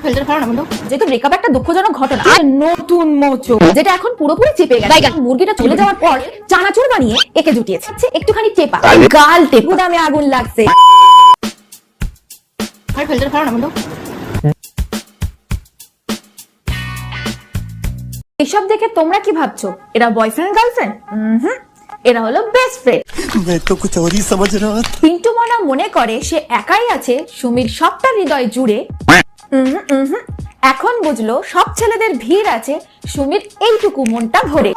Filter খাও না বন্ধু। যেহেতু ব্রেকআপ একটা দুঃখজনক ঘটনা, নতুন মোচড় যেটা এখন পুরোপুরি চেপে গেছে। মুরগিটা চলে যাওয়ার পর চানাচুর বানিয়ে একে জুটিয়েছে। একটুখানি টেপা, গাল টেপা, দামে আগুন লাগছে। ফিল্টার খাও না বন্ধু। এসব দেখে তোমরা কি ভাবছো এরা বয়ফ্রেন্ড গার্লফ্রেন্ড? এরা হলো বেস্ট ফ্রেন্ড। मैं तो कुछ और ही समझ रहा था। পিন্টু মনা মনে করে সে একাই আছে সুমির সবটা হৃদয় জুড়ে। এখন বুঝলো সব ছেলেদের ভিড় আছে সুমির এইটুকু মনটা ভরে।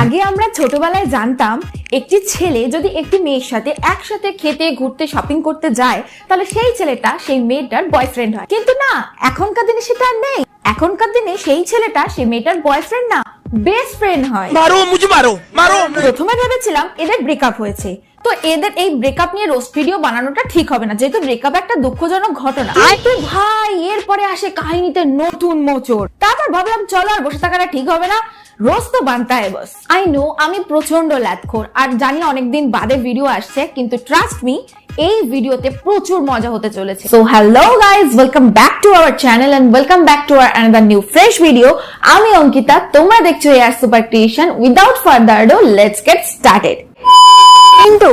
আগে আমরা ছোটবেলায় জানতাম একটি ছেলে যদি একটি মেয়ের সাথে একসাথে খেতে ঘুরতে শপিং করতে যায় তাহলে সেই ছেলেটা সেই মেয়েটার বয়ফ্রেন্ড হয়, কিন্তু না, এখনকার দিনে সেটা আর নেই। এখনকার দিনে সেই ছেলেটা সেই মেয়েটার বয়ফ্রেন্ড না, বেস্ট ফ্রেন্ড হয়। मारो मुझे मारो मारो। প্রথমে ভেবেছিলাম এদের ব্রেকআপ হয়েছে, তো এদের এই ব্রেকআপ নিয়ে রোস্ট ভিডিও বানানোটা ঠিক হবে না, যেহেতু ব্রেকআপ একটা দুঃখজনক ঘটনা। কিন্তু ভাই এরপরে আসে কাহিনীতে নতুন মোচড়। তারপর ভাবলাম চলো আর বসে থাকাটা ঠিক হবে না, রোজ তো বানতা है बस। আই নো আমি প্রচন্ড ল্যাথখোর আর জানি অনেকদিন বাদে ভিডিও আসছে, কিন্তু ট্রাস্ট মি এই ভিডিওতে প্রচুর মজা হতে চলেছে। So hello guys, welcome back to our channel and welcome back to our another new fresh video. আমি অঙ্কিতা, তোমরা দেখছো AR super creation. Without further do let's get started. কিন্তু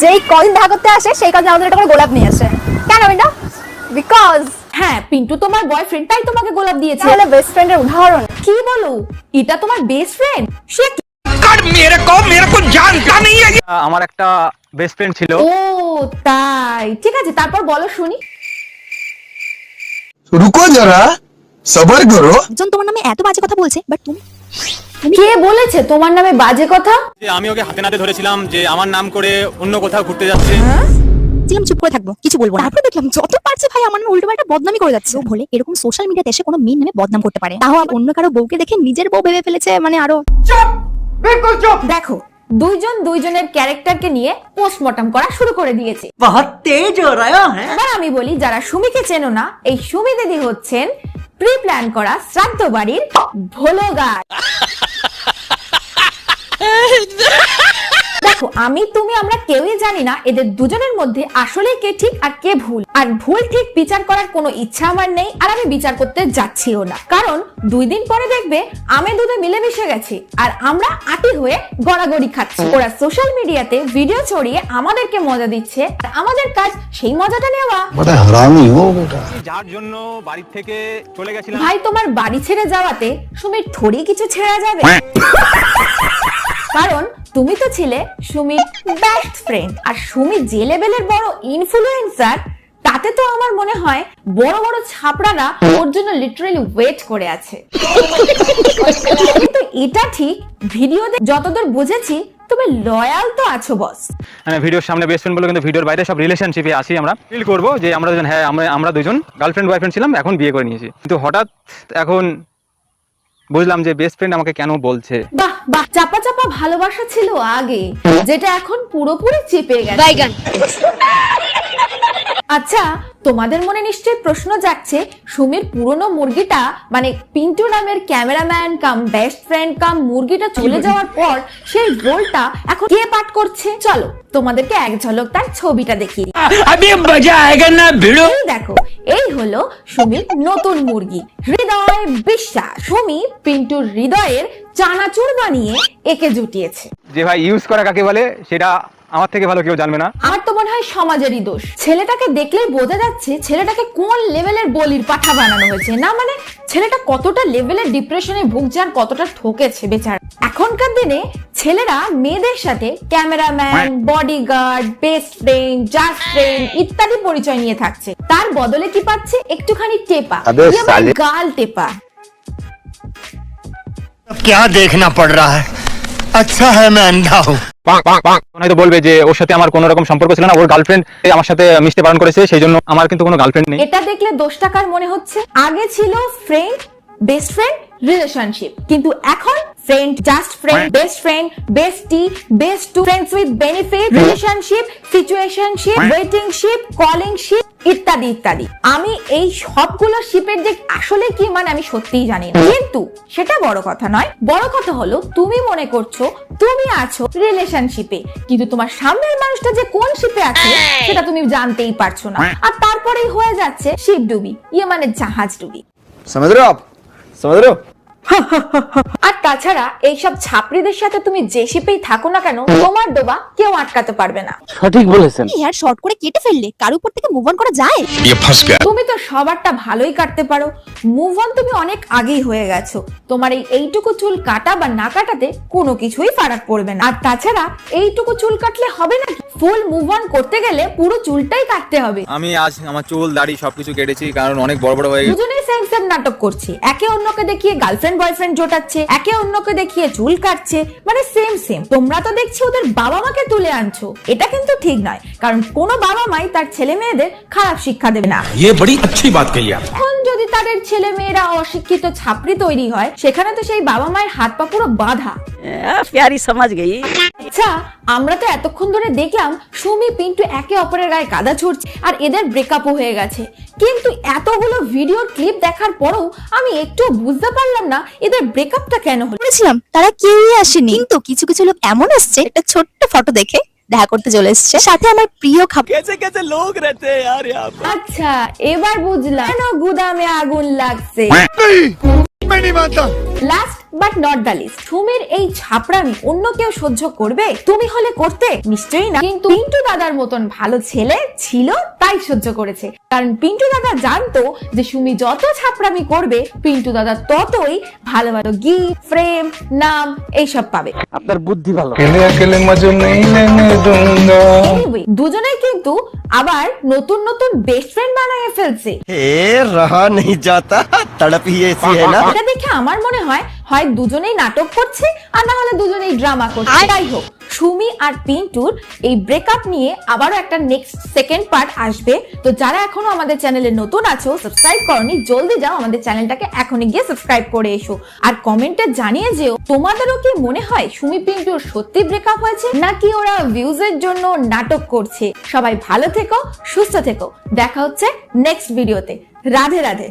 যেই কদিন দেখা করতে আসে সেই কদিন আমাদের একটা করে গোলাপ নিয়ে আসে। কেন এটা? বিকজ হ্যাঁ, পিন্টু তোমার বয়ফ্রেন্ড, তাই তোমাকে গোলাপ দিয়েছে। তাহলে বেস্ট ফ্রেন্ডের উদাহরণ। কি বলো, এটা তোমার বেস্ট ফ্রেন্ড? সে मेरे को जानता नहीं है। আমার একটা বেস্ট ফ্রেন্ড ছিল। ও তাই, ঠিক আছে, তারপর বলো শুনি। रुको जरा सबर करो। একজন তোমার নামে এত বাজে কথা বলছে, বাট তুমি কে বলেছে তোমার নামে বাজে কথা? যে আমি ওকে হাতে নাতে ধরেছিলাম যে আমার নাম করে অন্য কোথাও ঘুরতে যাচ্ছে। ছিলাম চুপ করে থাকবো, কিছু বলবো না। তারপরে দেখলাম যত পারছে ভাই আমার নামে উল্টো পাল্টা বদনামি করে যাচ্ছে। ও বলে এরকম সোশ্যাল মিডিয়াতে এসে কোনো মেয়ের নামে বদনাম করতে পারে, তাও আবার অন্য কারো বউকে দেখে নিজের বউ ভেবে ফেলেছে, মানে আরো। দেখো, দুইজন দুইজনের ক্যারেক্টারকে নিয়ে পোস্টমর্টম করা শুরু করে দিয়েছে। बहुत तेज हो रहा है। এবার আমি বলি, যারা সুমিকে চেনো না, এই সুমি দিদি হচ্ছেন প্রি প্ল্যান করা শ্রাদ্ধ বাড়ির ভোলো গাছ। দেখো, আমি তুমি আমরা কেউই জানি না এদের দুজনের মধ্যে আসলে কে ঠিক আর কে ভুল, আর ভুল ঠিক বিচার করার কোনো ইচ্ছা আমার নেই, আর আমি বিচার করতে যাচ্ছিও না। কারণ 2 দিন পরে দেখবে আমে দুধে মিলে মিশে গেছে আর আমরা আটি হয়ে গড়াগড়ি খাচ্ছি। ওরা সোশ্যাল মিডিয়াতে ভিডিও ছড়িয়ে আমাদেরকে মজা দিচ্ছে, আর আমাদের কাজ সেই মজাটা নেওয়া। बड़ा हरामी हो बेटा। যার জন্য বাড়ি থেকে চলে গেছিলাম। ভাই তোমার বাড়ি ছেড়ে যাওয়াতে সুমির থোড়ি কিছু ছেড়া যাবে, কারণ তুমি তো ছিলে সুমির বেস্ট ফ্রেন্ড। আর সুমি যে লেভেলের বড় ইনফ্লুয়েন্সার, তাতে তো আমার মনে হয় বড় বড় ছাপড়ারা ওর জন্য লিটারালি ওয়েট করে আছে। কিন্তু এটা ঠিক, ভিডিওতে যতদূর বুঝেছি তুমি লয়াল তো আছো বস। মানে ভিডিওর সামনে বেস্ট ফ্রেন্ড বলে কিন্তু ভিডিওর বাইরে সব রিলেশনশিপে আসি আমরা। ফিল করবো যে আমরা দুজন, হ্যাঁ আমরা দুজন গার্লফ্রেন্ড বয়ফ্রেন্ড ছিলাম, এখন বিয়ে করে নিয়েছি। কিন্তু হঠাৎ এখন বুঝলাম যে বেস্ট ফ্রেন্ড আমাকে কেন বলছে। বাহ বাহ, চাপা চাপা ভালোবাসা ছিল আগে, যেটা এখন পুরোপুরি চেপে গেছে। আচ্ছা, তোমাদের মনে নিশ্চয়ই প্রশ্ন জাগছে, সুমির পুরনো মুরগিটা মানে পিন্টু নামের ক্যামেরাম্যান কাম বেস্ট ফ্রেন্ড কাম মুরগিটা চলে যাওয়ার পর সেই রোলটা এখন কে পাঠ করছে? চলো তোমাদেরকে এক ঝলক তার ছবিটা দেখি। अभी मजा आएगा ना भिड़ो। এই দেখো, এই হলো সুমির নতুন মুরগি হৃদয় বিশ্বাস। সুমি পিন্টুর হৃদয়ের চানাচুর বানিয়ে একে জুটিয়েছে। যে ভাই ইউজ করা কাকে বলে সেটা আমার থেকে ভালো কেউ জানবে না। আমার তো মনে হয় সমাজেরই দোষ। ছেলেটাকে দেখলেই বোঝা যাচ্ছে ছেলেটাকে কোন লেভেলের বলির পাঠা বানানো হয়েছে। না মানে ছেলেটা কতটা লেভেলের ডিপ্রেশনে ভুগছে আর কতটা ঠকেছে বেচারা। এখনকার দিনে ছেলেরা মেয়েদের সাথে cameraman, bodyguard, best friend, just friend ইত্যাদি পরিচয় নিয়ে থাকছে। তার বদলে কি পাচ্ছে? একটুখানি টেপা, গাল টেপা। क्या देखना पड़ रहा है? अच्छा है मैं अंधा हूँ। হয়তো বলবে যে ওর সাথে আমার কোনো রকম সম্পর্ক ছিল না, ওর গার্লফ্রেন্ড আমার সাথে মিশতে বারণ করেছে, সেই জন্য আমার কিন্তু কোনো গার্লফ্রেন্ড নেই। এটা দেখলে দোষটা কার মনে হচ্ছে? আগে ছিল ফ্রেন্ড, বেস্ট ফ্রেন্ড, রিলেশনশিপ, কিন্তু এখন friend, just friend, best friend, bestie, best two, friends with benefit, relationship, situationship, waitingship, callingship ইত্যাদি ইত্যাদি। আমি এই সবগুলো শিপের যে আসলে কি মানে আমি সত্যিই জানি না, কিন্তু সেটা বড় কথা নয়। বড় কথা হলো তুমি মনে করছো তুমি আছো রিলেশনশিপে, কিন্তু তোমার সামনের মানুষটা যে কোন শিপে আছে সেটা তুমি জানতেই পারছো না, আর তারপরেই হয়ে যাচ্ছে শিপ ডুবি, ইয়ে মানে জাহাজ ডুবি। समझ रहे हो आप? समझ रहे हो? আর তাছাড়া এইসব ছাপড়িদের সাথে তুমি যে শিপেই থাকো না কেন, তোমার ডোবা কেউ আটকাতে পারবে না। হেয়ার শর্ট করে কেটে ফেললে কার উপর থেকে মুভ অন করা যায়? ये फंस गया। তুমি তো সবারটা ভালোই কাটতে পারো, মুভ অন তুমি অনেক আগেই হয়ে গেছো। তোমার এইটুকু চুল কাটা বা না কাটাতে কোনো কিছুই ফারাক পড়বে না। আর তাছাড়া এইটুকু চুল কাটলে হবে না, ফুল মুভ অন করতে গেলে পুরো চুলটাই কাটতে হবে। আমি আজ আমার চুল দাড়ি সবকিছু কেটেছি, কারণ অনেক বড় বড় হয়ে গেছে। দুজনেই সেম সেম নাটক করছে, একে অন্যকে দেখিয়ে গার্লফ্রেন্ড বয়ফ্রেন্ড জোটাচ্ছে, একে অন্যকে দেখিয়ে চুল কাটছে, মানে সেম সেম। তোমরা তো দেখছি ওদের বাবা মাকে তুলে আনছো, এটা কিন্তু ঠিক নয়, কারণ কোনো বাবা মাই তার ছেলে মেয়েদের খারাপ শিক্ষা দেবে না। ये बड़ी अच्छी बात कही आप। এখন যদি তাদের ছেলে মেয়েরা অশিক্ষিত ছাপড়ি তৈরি হয়, সেখানে তো সেই বাবা মায়ের হাত পা পুরো বাঁধা। प्यारी समझ गई। আচ্ছা, আমরা তো এতক্ষণ ধরে দেখলাম সুমি পিন্টু একে অপরের গায়ে কাদা ছুড়ছে আর এদের ব্রেকআপও হয়ে গেছে, কিন্তু এতগুলো ভিডিও ক্লিপ দেখার পরেও আমি একটু বুঝতে পারলাম না এদের ব্রেকআপটা কেন হলো। বলেছিলাম তারা কেউই আসেনি, কিন্তু কিছু কিছু লোক এমন আসছে একটা ছোট্ট ফটো দেখে দেখা করতে চলে এসেছে, সাথে আমার প্রিয় খাবার। कैसे कैसे लोग रहते हैं यार यहाँ पे। আচ্ছা, এবার বুঝলাম কেন গুদামে আগুন লাগছে। मैं नहीं मानता। Last but not the least, সুমির এই ছাপড়ামি অন্য কেউ সহ্য করবে? তুমি হলে করতে? নিশ্চয়ই না। কিন্তু পিন্টু দাদার মতন ভালো ছেলে ছিল তাই সহ্য করেছে, কারণ পিন্টু দাদা জানতো যে সুমি যত ছাপড়ামি করবে পিন্টু দাদা ততই ভালো ভালো গিফট, ফ্রেম, নাম এইসব পাবে। Anyway, দুজনেই কিন্তু আবার নতুন নতুন বেস্ট ফ্রেন্ড বানিয়ে ফেলছে। रहा नहीं जाता, तड़प ही ऐसी है ना। এটা দেখে আমার মনে হয় হয় দুজনেই নাটক করছে আর না হলে দুজনেই ড্রামা করছে। যাই হোক, সুমি আর পিন্টুর এই ব্রেকআপ নিয়ে আবারও একটা নেক্সট সেকেন্ড পার্ট আসবে। তো যারা এখনো আমাদের চ্যানেলে নতুন আছো, সাবস্ক্রাইব করনি, জলদি যাও আমাদের চ্যানেলটাকে এখনই গিয়ে সাবস্ক্রাইব করে এসো। আর কমেন্টে জানিয়ে যেও তোমাদেরও কি মনে হয় সুমি পিন্টুর সত্যি ব্রেকআপ হয়েছে নাকি ওরা ভিউজের জন্য নাটক করছে। সবাই ভালো থেকো, সুস্থ থেকো, দেখা হচ্ছে নেক্সট ভিডিওতে। রাধে রাধে।